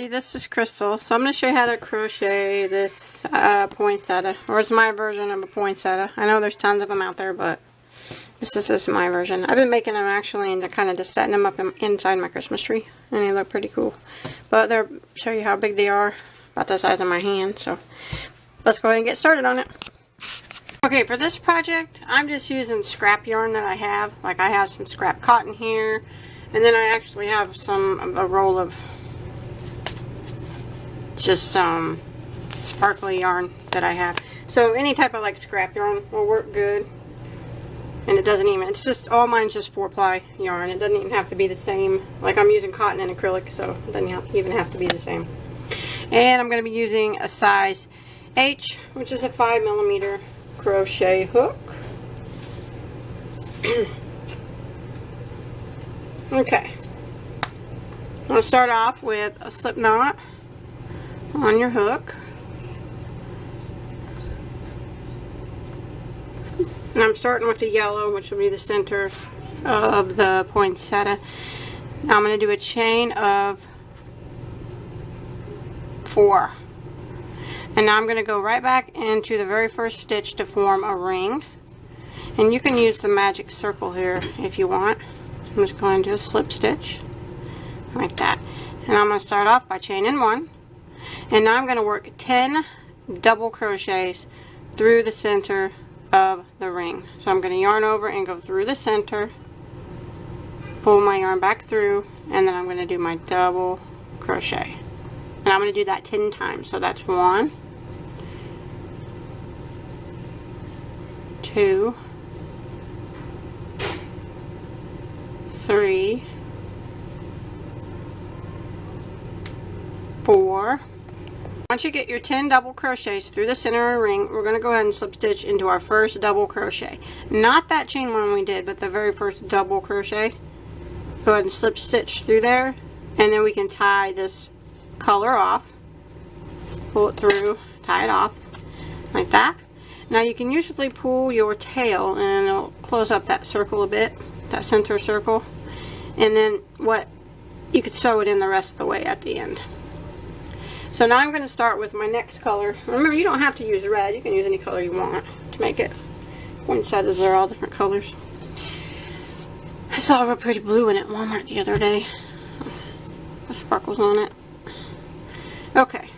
This is Crystal, so I'm going to show you how to crochet this poinsettia, or it's my version of a poinsettia. I know there's tons of them out there, but this is my version. I've been making them actually and kind of just setting them up inside my Christmas tree, and they look pretty cool. But they're show you how big they are, about the size of my hand. So let's go ahead and get started on it. Okay, for this project, I'm just using scrap yarn that I have. Like I have some scrap cotton here, and then I actually have a roll of just some sparkly yarn that I have. So any type of like scrap yarn will work good. And it doesn't even, it's just, all mine's just 4-ply yarn. It doesn't even have to be the same. Like I'm using cotton and acrylic, so it doesn't even have to be the same. And I'm going to be using a size H, which is a 5mm crochet hook. Okay. I'm going to start off with a slip knot on your hook, and I'm starting with the yellow, which will be the center of the poinsettia. Now I'm going to do a chain of 4, and now I'm going to go right back into the very first stitch to form a ring, and you can use the magic circle here if you want. I'm just going to do a slip stitch like that, and I'm going to start off by chaining 1. And now I'm going to work 10 double crochets through the center of the ring. So I'm going to yarn over and go through the center, pull my yarn back through, and then I'm going to do my double crochet. And I'm going to do that 10 times. So that's 1, 2, 3, 4. Once you get your 10 double crochets through the center of the ring, we're going to go ahead and slip stitch into our first double crochet. Not that chain one we did, but the very first double crochet. Go ahead and slip stitch through there, and then we can tie this color off. Pull it through, tie it off, like that. Now you can usually pull your tail, and it'll close up that circle a bit, that center circle. And then you could sew it in the rest of the way at the end. So now I'm going to start with my next color. Remember, you don't have to use red. You can use any color you want to make it. Poinsettias are all different colors. I saw a real pretty blue in it at Walmart the other day. The sparkles on it. Okay.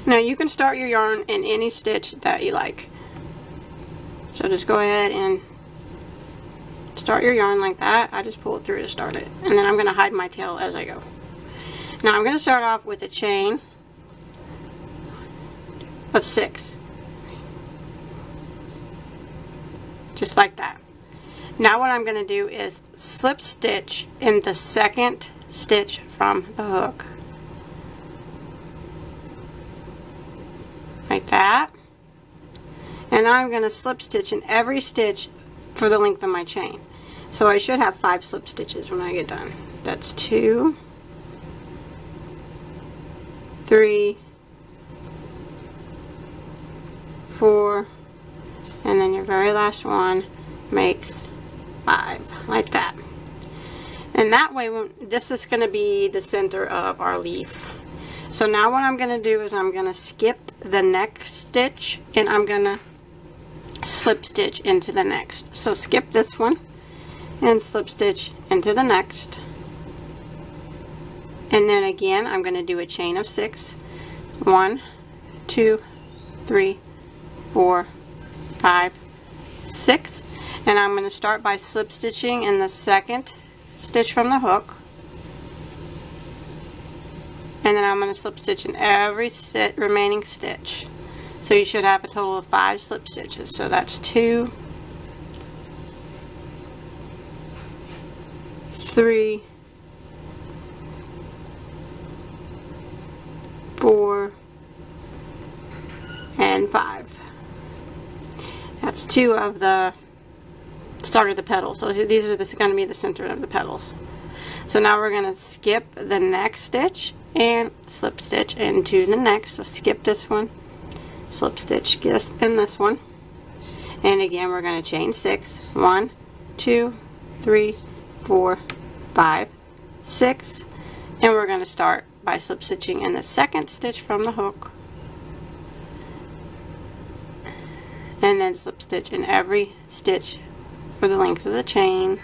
Now you can start your yarn in any stitch that you like. So just go ahead and start your yarn like that. I just pull it through to start it. And then I'm going to hide my tail as I go. Now I'm going to start off with a chain of 6. Just like that. Now what I'm going to do is slip stitch in the second stitch from the hook. Like that. And now I'm going to slip stitch in every stitch for the length of my chain. So I should have 5 slip stitches when I get done. That's 2, 3, 4, and then your very last one makes 5, like that. And that way, this is going to be the center of our leaf. So now what I'm going to do is I'm going to skip the next stitch, and I'm going to slip stitch into the next. So skip this one and slip stitch into the next. And then again, I'm going to do a chain of 6. 1, 2, 3, 4, 5, 6. And I'm going to start by slip stitching in the second stitch from the hook. And then I'm going to slip stitch in every remaining stitch. So you should have a total of 5 slip stitches. So that's 2, 3, 4, and 5. That's 2 of the start of the petals. So these are going to be the center of the petals. So now we're going to skip the next stitch and slip stitch into the next. So skip this one, slip stitch in this one, and again we're going to chain 6. 1, 2, 3, 4, 5, 6, And we're going to start by slip stitching in the second stitch from the hook, and then slip stitch in every stitch for the length of the chain.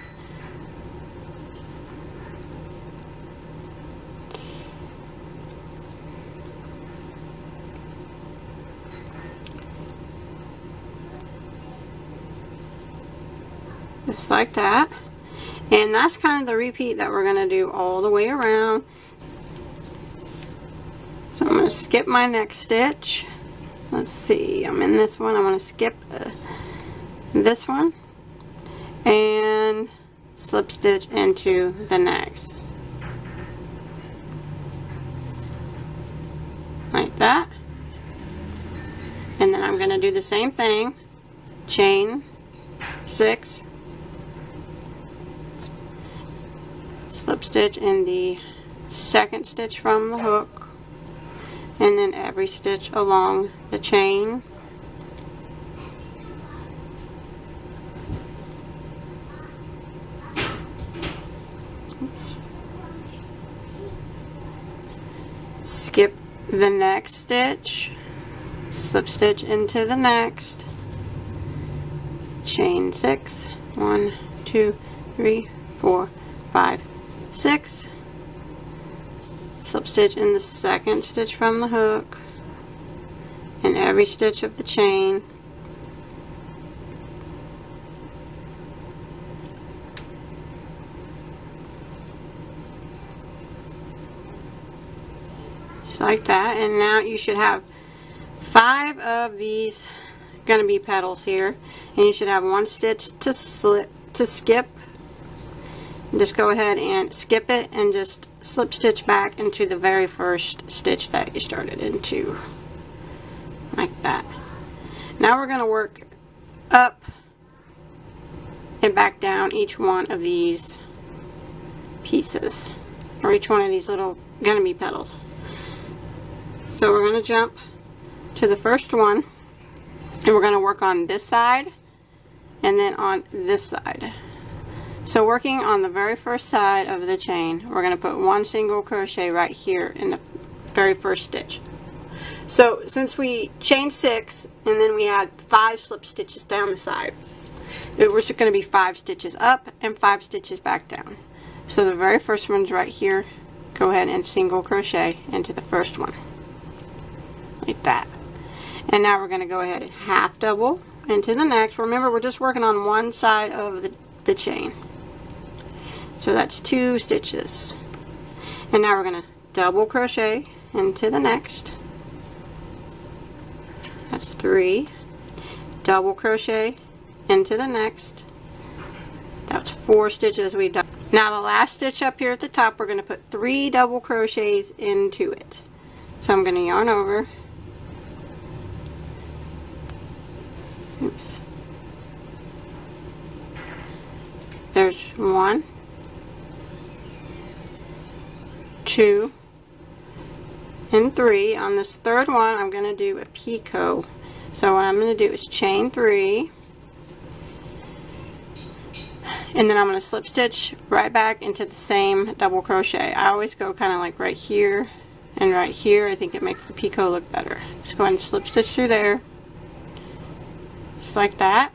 Just like that. And that's kind of the repeat that we're going to do all the way around. So I'm going to skip my next stitch. Let's see, I'm in this one. I'm going to skip this one and slip stitch into the next. Like that. And then I'm going to do the same thing. Chain 6. Slip stitch in the second stitch from the hook, and then every stitch along the chain. Skip the next stitch, slip stitch into the next, chain 6, 1, 2, 3, 4, 5, 6, slip stitch in the second stitch from the hook, and every stitch of the chain. Just like that. And now you should have 5 of these going to be petals here, and you should have 1 stitch to skip. Just go ahead and skip it and just slip stitch back into the very first stitch that you started into, like that. Now we're going to work up and back down each one of these pieces, or each one of these little gonna be petals. So we're going to jump to the first one, and we're going to work on this side and then on this side. So working on the very first side of the chain, we're going to put 1 single crochet right here in the very first stitch. So since we chained 6 and then we had 5 slip stitches down the side, it was going to be 5 stitches up and 5 stitches back down. So the very first one's right here. Go ahead and single crochet into the first one, like that. And now we're going to go ahead and half double into the next. Remember, we're just working on one side of the chain. So that's 2 stitches. And now we're going to double crochet into the next. That's 3. Double crochet into the next. That's 4 stitches we've done. Now the last stitch up here at the top, we're going to put 3 double crochets into it. So I'm going to yarn over. Oops. There's 1, 2, and 3. On this third one, I'm going to do a picot. So what I'm going to do is chain 3, and then I'm going to slip stitch right back into the same double crochet. I always go kind of like right here and right here. I think it makes the picot look better. Just go ahead and slip stitch through there, just like that.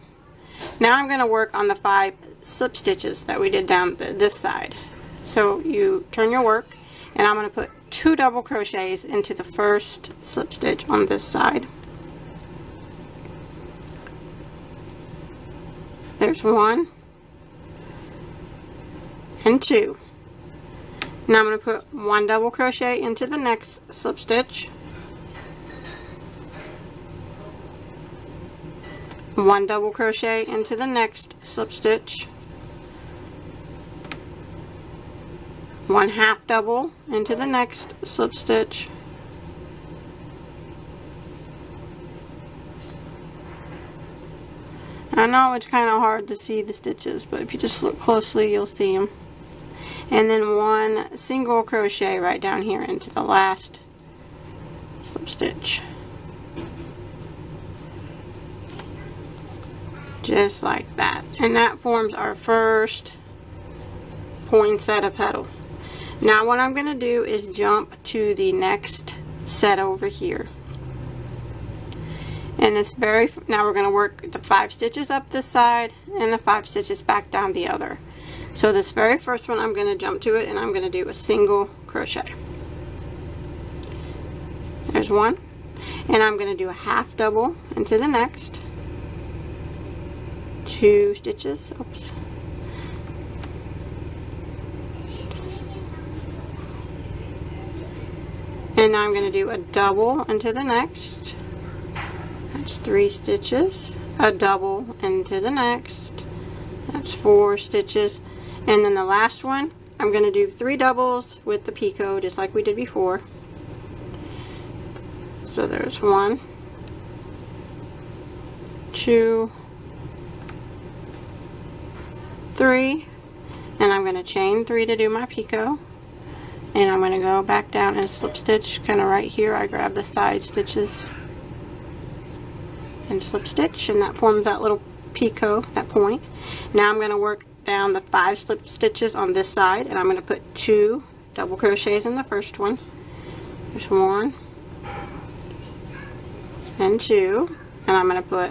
Now I'm going to work on the 5 slip stitches that we did down this side. So you turn your work, and I'm going to put 2 double crochets into the first slip stitch on this side. There's 1 and 2. Now I'm going to put 1 double crochet into the next slip stitch, 1 double crochet into the next slip stitch, 1 half double into the next slip stitch, I know it's kind of hard to see the stitches, but if you just look closely, you'll see them. And then 1 single crochet right down here into the last slip stitch, just like that. And that forms our first poinsettia petal. Now what I'm going to do is jump to the next set over here. And it's now we're going to work the 5 stitches up this side and the 5 stitches back down the other. So this very first one, I'm going to jump to it and I'm going to do a single crochet. There's one. And I'm going to do a half double into the next. 2 stitches. Oops. And now I'm going to do a double into the next. That's 3 stitches. A double into the next. That's 4 stitches. And then the last one, I'm going to do 3 doubles with the picot, just like we did before. So there's 1, 2, 3, and I'm going to chain 3 to do my picot. And I'm going to go back down and slip stitch kind of right here. I grab the side stitches and slip stitch, and that forms that little picot, that point. Now I'm going to work down the 5 slip stitches on this side, and I'm going to put 2 double crochets in the first one. There's 1 and 2, and I'm going to put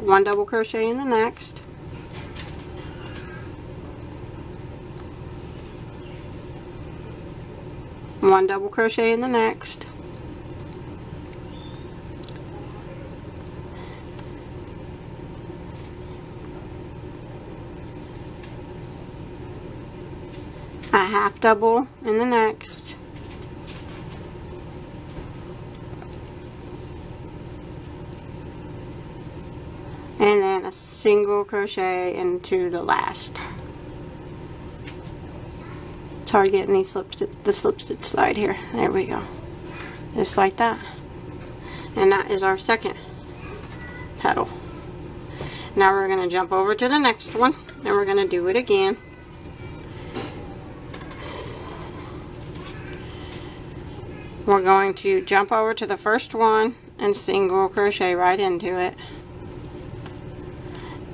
one double crochet in the next. One double crochet in the next. A half double in the next. And then a single crochet into the last. It's hard getting these the slip stitch side here. There we go. Just like that. And that is our second petal. Now we're going to jump over to the next one, and we're going to do it again. We're going to jump over to the first one and single crochet right into it.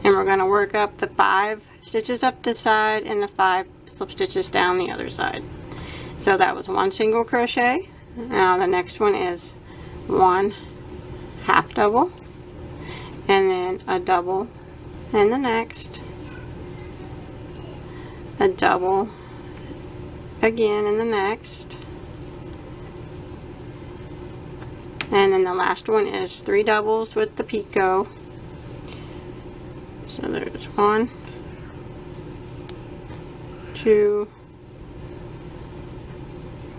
And we're going to work up the 5 stitches up this side and the 5 slip stitches down the other side. So that was 1 single crochet. Now the next one is 1 half double, and then a double in the next, a double again in the next, and then the last one is 3 doubles with the picot. So there's 1, 2,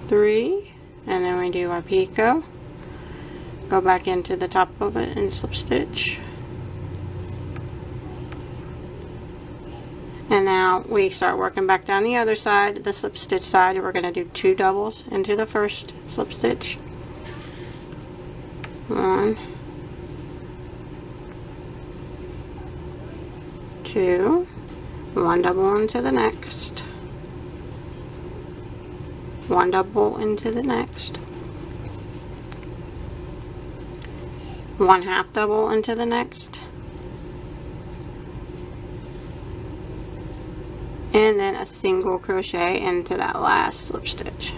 3, and then we do our picot, go back into the top of it and slip stitch, and now we start working back down the other side, the slip stitch side. We're going to do 2 doubles into the first slip stitch, 1, 2, 1 double into the next, 1 double into the next, 1 half double into the next, and then a single crochet into that last slip stitch.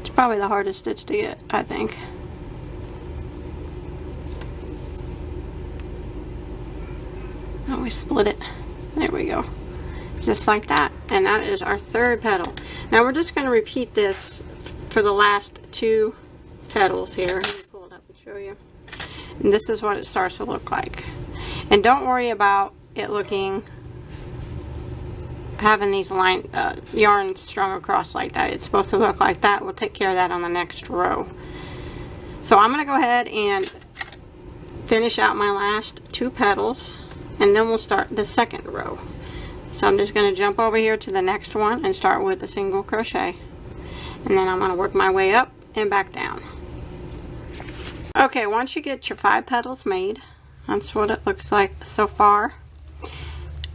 It's probably the hardest stitch to get, I think. Oh, we split it. There we go. Just like that. And that is our third petal. Now we're just going to repeat this for the last 2 petals here. Let me pull it up and show you. And this is what it starts to look like. And don't worry about it having these yarn strung across like that. It's supposed to look like that. We'll take care of that on the next row. So I'm going to go ahead and finish out my last 2 petals, and then we'll start the second row. So I'm just going to jump over here to the next one and start with a single crochet, and then I'm going to work my way up and back down. Okay, once you get your 5 petals made, that's what it looks like so far.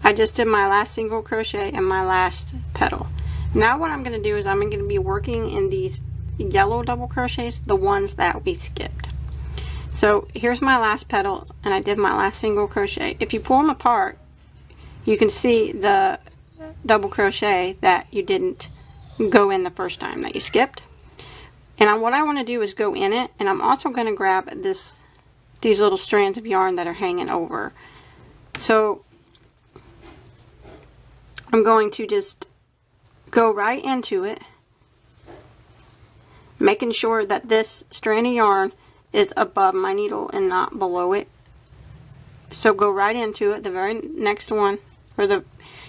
I just did my last single crochet and my last petal. Now what I'm going to do is I'm going to be working in these yellow double crochets, the ones that we skipped. So here's my last petal, and I did my last single crochet. If you pull them apart, you can see the double crochet that you didn't go in the first time that you skipped. And what I want to do is go in it, and I'm also going to grab these little strands of yarn that are hanging over. So I'm going to just go right into it, making sure that this strand of yarn is above my needle and not below it. So go right into it, the very next one, or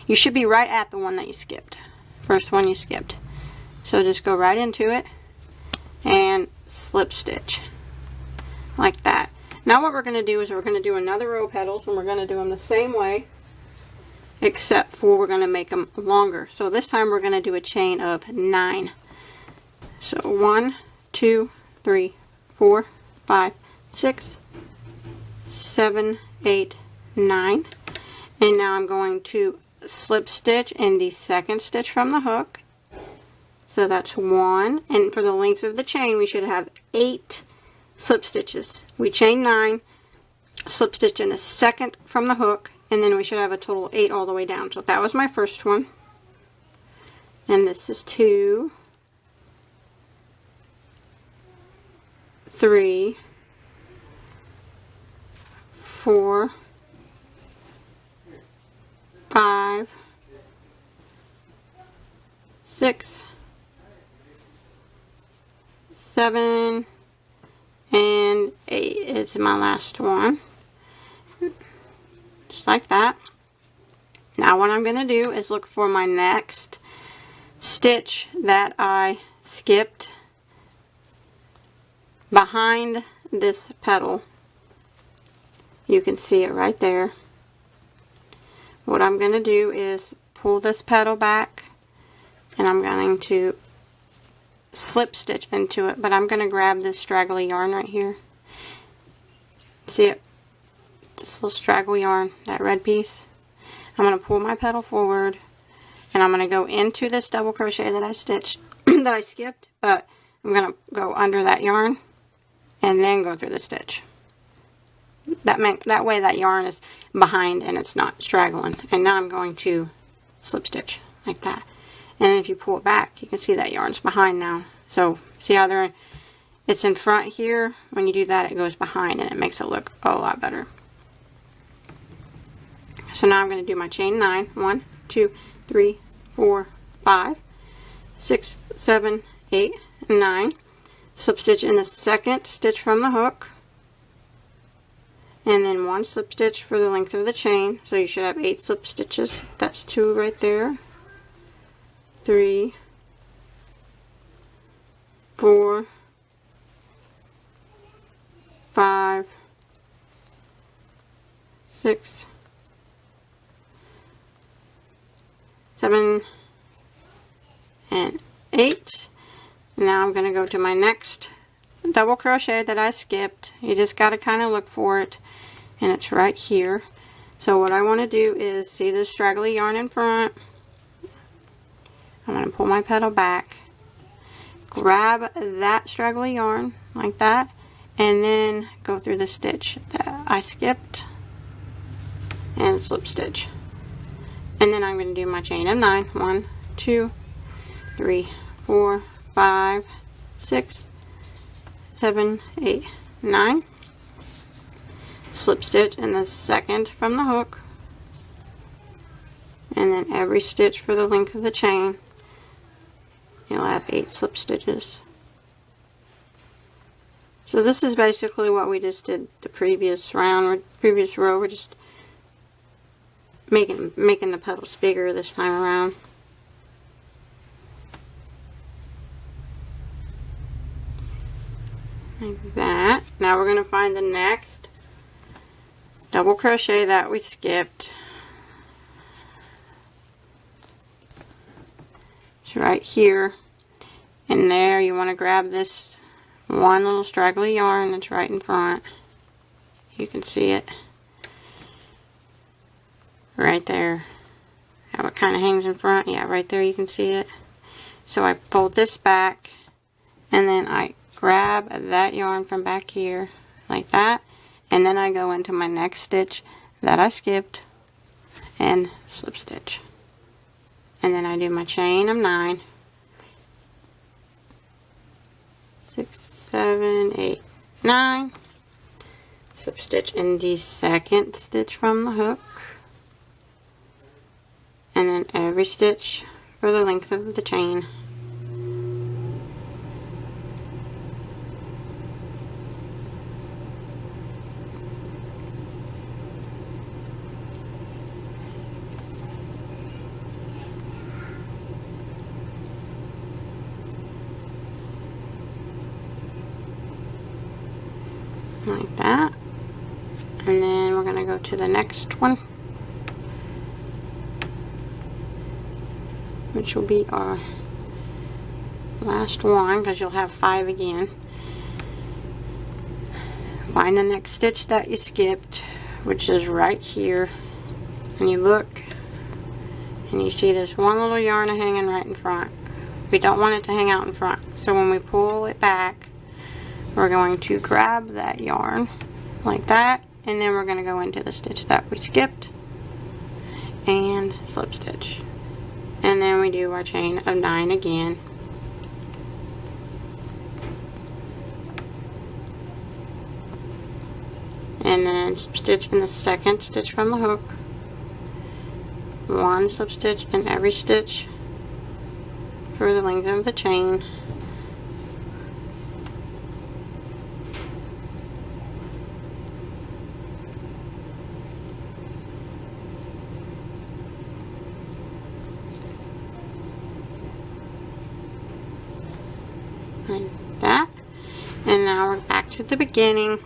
you should be right at the one that you skipped, first one you skipped. So just go right into it and slip stitch like that. Now what we're going to do is we're going to do another row of petals, and we're going to do them the same way, except for we're going to make them longer. So this time we're going to do a chain of 9. So 1, 2, 3, 4, 5, 6, 7, 8, 9. And now I'm going to slip stitch in the second stitch from the hook. So that's 1, and for the length of the chain we should have 8 slip stitches. We chain 9, slip stitch in the second from the hook, and then we should have a total of 8 all the way down. So that was my first one, and this is 2, 3, 4, 5, 6, 7, and 8 is my last one. Just like that. Now what I'm going to do is look for my next stitch that I skipped behind this petal. You can see it right there. What I'm going to do is pull this petal back, and I'm going to slip stitch into it, but I'm going to grab this straggly yarn right here. See it? This little straggly yarn, that red piece. I'm going to pull my petal forward, and I'm going to go into this double crochet that I stitched, that I skipped, but I'm going to go under that yarn and then go through the stitch. That way that yarn is behind and it's not straggling. And now I'm going to slip stitch like that. And if you pull it back, you can see that yarn's behind now. So see how it's in front here? When you do that, it goes behind, and it makes it look a lot better. So now I'm going to do my chain 9. 1, 2, 3, 4, 5, 6, 7, 8, 9. Slip stitch in the second stitch from the hook, and then 1 slip stitch for the length of the chain. So you should have 8 slip stitches. That's 2 right there. 3, 4, 5, 6, 7, and 8. Now I'm going to go to my next double crochet that I skipped. You just got to kind of look for it, and it's right here. So what I want to do is, see this straggly yarn in front? I'm going to pull my petal back, grab that straggly yarn like that, and then go through the stitch that I skipped and slip stitch. And then I'm going to do my chain of 9. 1, 2, 3, 4, 5, 6, 7, 8, 9. Slip stitch in the second from the hook, and then every stitch for the length of the chain. You'll have 8 slip stitches. So this is basically what we just did the previous round, or previous row. We're just making the petals bigger this time around. Like that. Now we're going to find the next double crochet that we skipped. It's right here. And there you want to grab this one little straggly yarn that's right in front. You can see it. Right there. How it kind of hangs in front. Yeah, right there you can see it. So I fold this back, and then I grab that yarn from back here like that, and then I go into my next stitch that I skipped and slip stitch, and then I do my chain of 9, 9, slip stitch in the second stitch from the hook, and then every stitch for the length of the chain. Like that. And then we're going to go to the next one, which will be our last one, because you'll have 5 again. Find the next stitch that you skipped, which is right here, and you look and you see this one little yarn hanging right in front. We don't want it to hang out in front, so when we pull it back, we're going to grab that yarn like that, and then we're going to go into the stitch that we skipped and slip stitch, and then we do our chain of 9 again. And then slip stitch in the second stitch from the hook, 1 slip stitch in every stitch for the length of the chain. Like that. And now we're back to the beginning,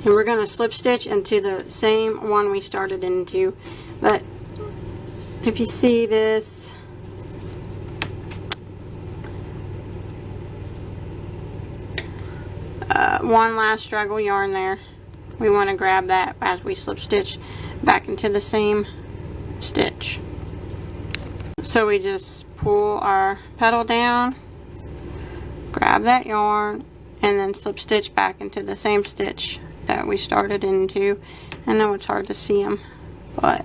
and we're going to slip stitch into the same one we started into. But if you see this, one last straggle yarn there, we want to grab that as we slip stitch back into the same stitch. So we just pull our petal down, grab that yarn, and then slip stitch back into the same stitch that we started into. I know it's hard to see them, but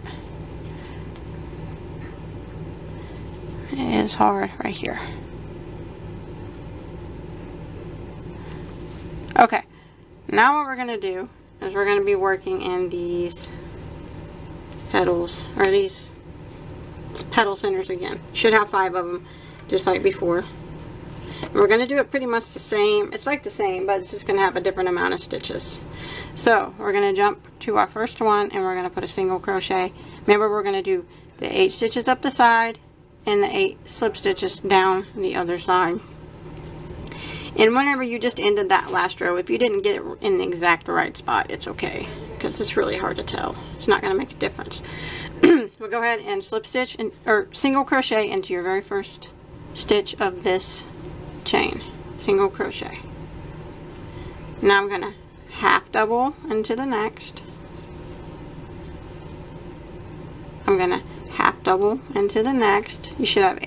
it is hard right here. Okay, now what we're going to do is we're going to be working in these petals, or these petal centers again. Should have 5 of them, just like before. And we're going to do it pretty much the same. It's like the same, but it's just going to have a different amount of stitches. So we're going to jump to our first one, and we're going to put a single crochet. Remember, we're going to do the 8 stitches up the side and the 8 slip stitches down the other side. And whenever you just ended that last row, if you didn't get it in the exact right spot, it's okay, because it's really hard to tell. It's not going to make a difference. We'll go ahead and slip stitch or single crochet into your very first stitch of this chain. Single crochet. Now I'm going to half double into the next. I'm going to half double into the next. You should have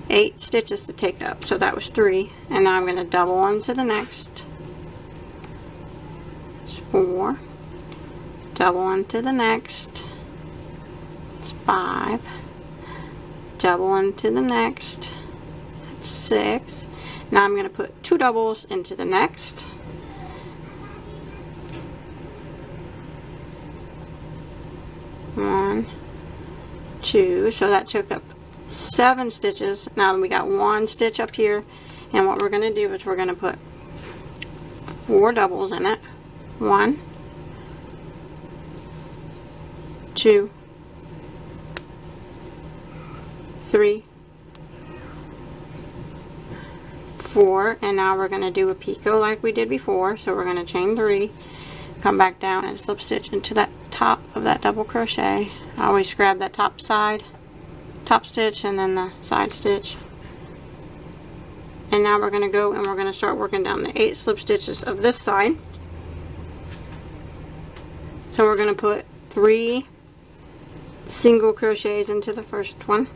8 stitches to take up, so that was 3, and now I'm going to double into the next. It's 4, double into the next. It's 5, double into the next. That's 6. Now I'm going to put 2 doubles into the next. One, 2, so that took up 7 stitches. Now we got 1 stitch up here, and what we're going to do is we're going to put 4 doubles in it. 1, 2, 3, 4, and now we're going to do a picot like we did before. So we're going to chain 3, come back down and slip stitch into that top of that double crochet. I always grab that top stitch and then the side stitch. And now we're going to go and we're going to start working down the 8 slip stitches of this side. So we're going to put 3 single crochets into the first one.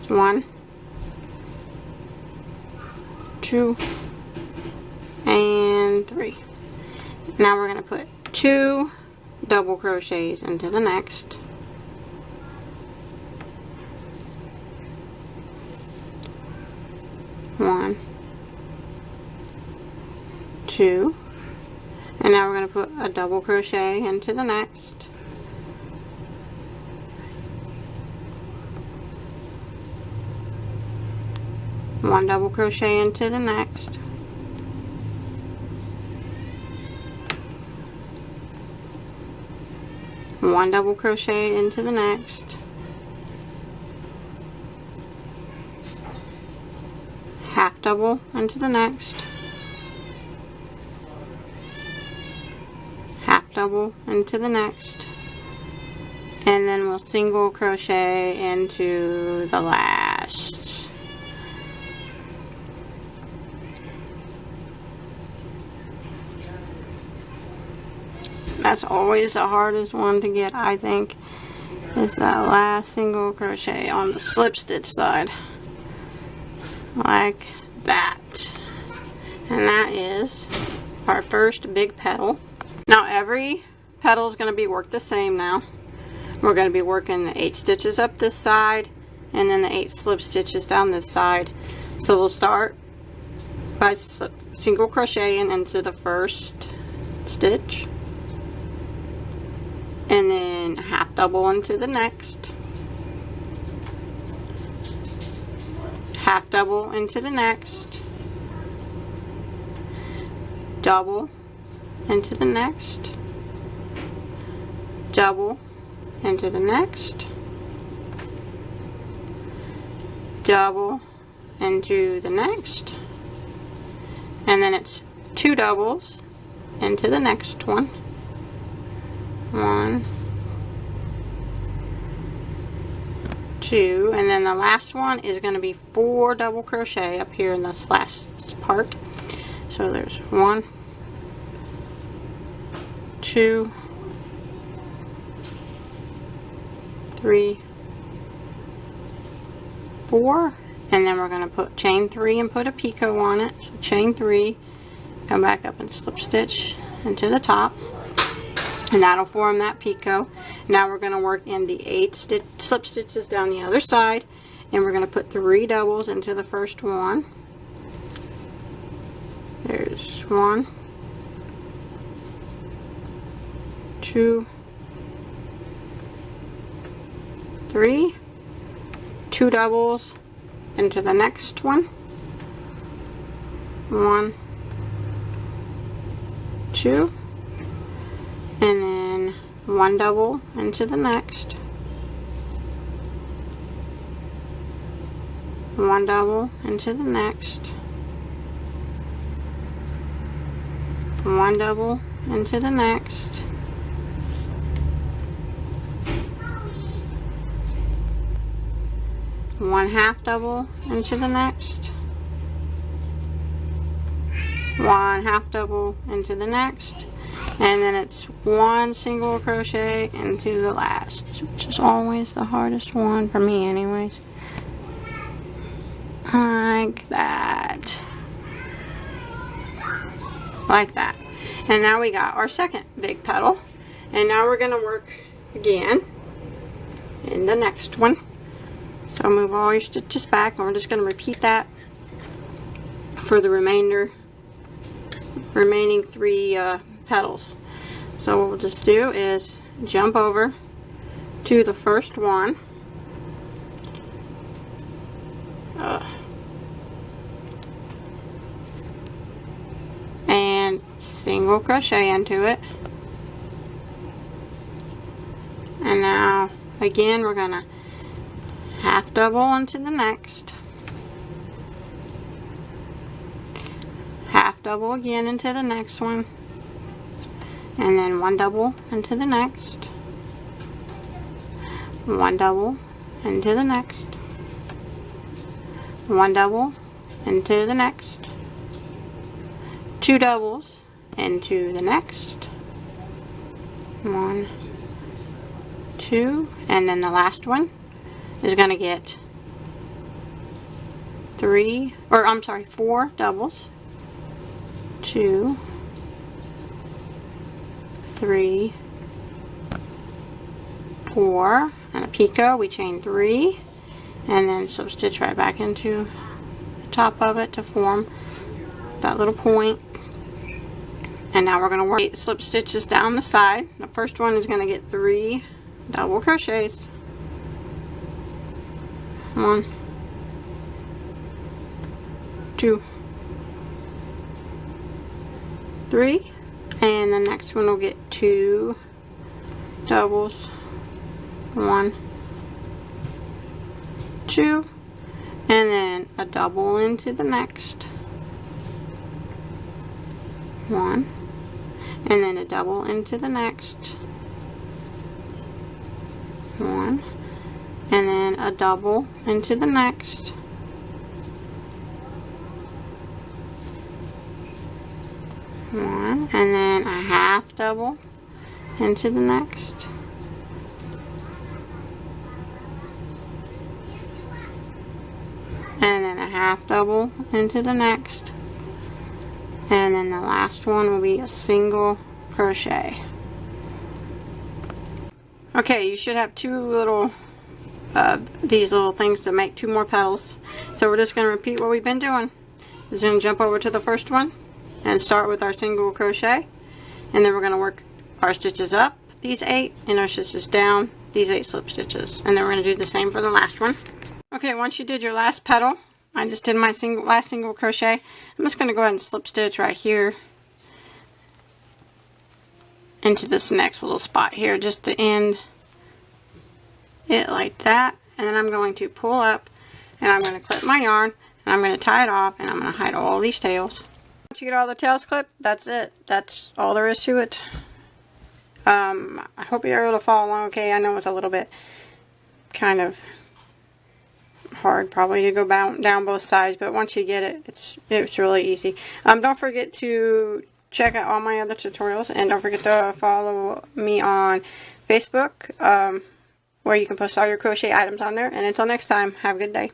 1, 2, and 3. Now we're going to put 2 double crochets into the next. 1, 2, and now we're going to put a double crochet into the next, one double crochet into the next, one double crochet into the next, half double into the next, half double into the next, and then we'll single crochet into the last. That's always the hardest one to get, I think, is that last single crochet on the slip stitch side, like that. And that is our first big petal. Now every petal is going to be worked the same now. We're going to be working the 8 stitches up this side and then the 8 slip stitches down this side. So we'll start by single crocheting into the first stitch, and then half double into the next, half double into the next, double into the next, double into the next, double into the next, and then it's 2 doubles into the next one. 1, 2, and then the last one is going to be 4 double crochet up here in this last part. So there's 1, 2, 3, 4, and then we're going to put chain 3 and put a picot on it. So chain 3, come back up and slip stitch into the top, and that'll form that picot. Now we're going to work in the 8 slip stitches down the other side, and we're going to put 3 doubles into the first one. There's 1, 2, 3, 2 doubles into the next one. 1, 2, and then 1 double into the next, 1 double into the next, 1 double into the next, 1 half double into the next, 1 half double into the next, and then it's 1 single crochet into the last, which is always the hardest one for me anyways. Like that. Like that. And now we got our second big petal. And now we're going to work again in the next one. So move all your stitches back, and we're just going to repeat that for the remaining 3 petals. So what we'll just do is jump over to the first one, and single crochet into it. And now again we're gonna half double into the next, half double again into the next one, and then 1 double into the next, 1 double into the next, 1 double into the next, 2 doubles into the next, 1, 2, and then the last one is going to get 4 doubles, 2, 3, 4, and a picot. We chain 3 and then slip stitch right back into the top of it to form that little point. And now we're going to work 8 slip stitches down the side. The first one is going to get 3 double crochets. 1, 2, 3, and the next one will get 2 doubles. 1, 2, and then a double into the next. 1, and then a double into the next. 1, and then a double into the next. 1, and then a half double into the next. And then a half double into the next. And then the last one will be a single crochet. Okay, you should have 2 little these little things to make 2 more petals. So we're just going to repeat what we've been doing. Just going to jump over to the first one and start with our single crochet, and then we're going to work our stitches up, these 8, and our stitches down, these 8 slip stitches, and then we're going to do the same for the last one. Okay, once you did your last petal, I just did my last single crochet. I'm just going to go ahead and slip stitch right here into this next little spot here, just to end it like that. And then I'm going to pull up, and I'm going to clip my yarn, and I'm going to tie it off, and I'm going to hide all these tails. Once you get all the tails clipped, that's it. That's all there is to it. I hope you're able to follow along okay. I know it's a little bit kind of hard probably to go down both sides, but once you get it, it's really easy. Don't forget to check out all my other tutorials, and don't forget to follow me on Facebook, where you can post all your crochet items on there. And until next time, have a good day.